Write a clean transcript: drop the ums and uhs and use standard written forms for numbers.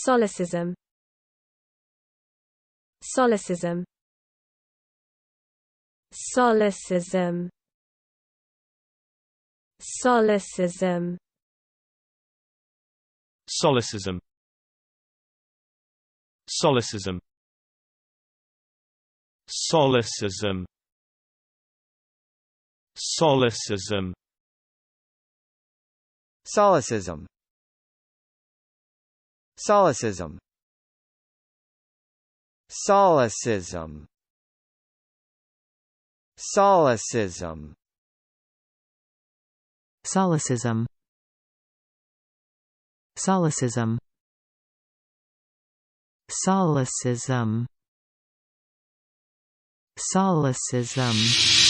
Solecism. Solecism. Solecism. Solecism. Solecism. Solecism. Solecism. Solecism. Solecism. Solecism. Solecism. Solecism. Solecism. Solecism. Solecism. Solecism.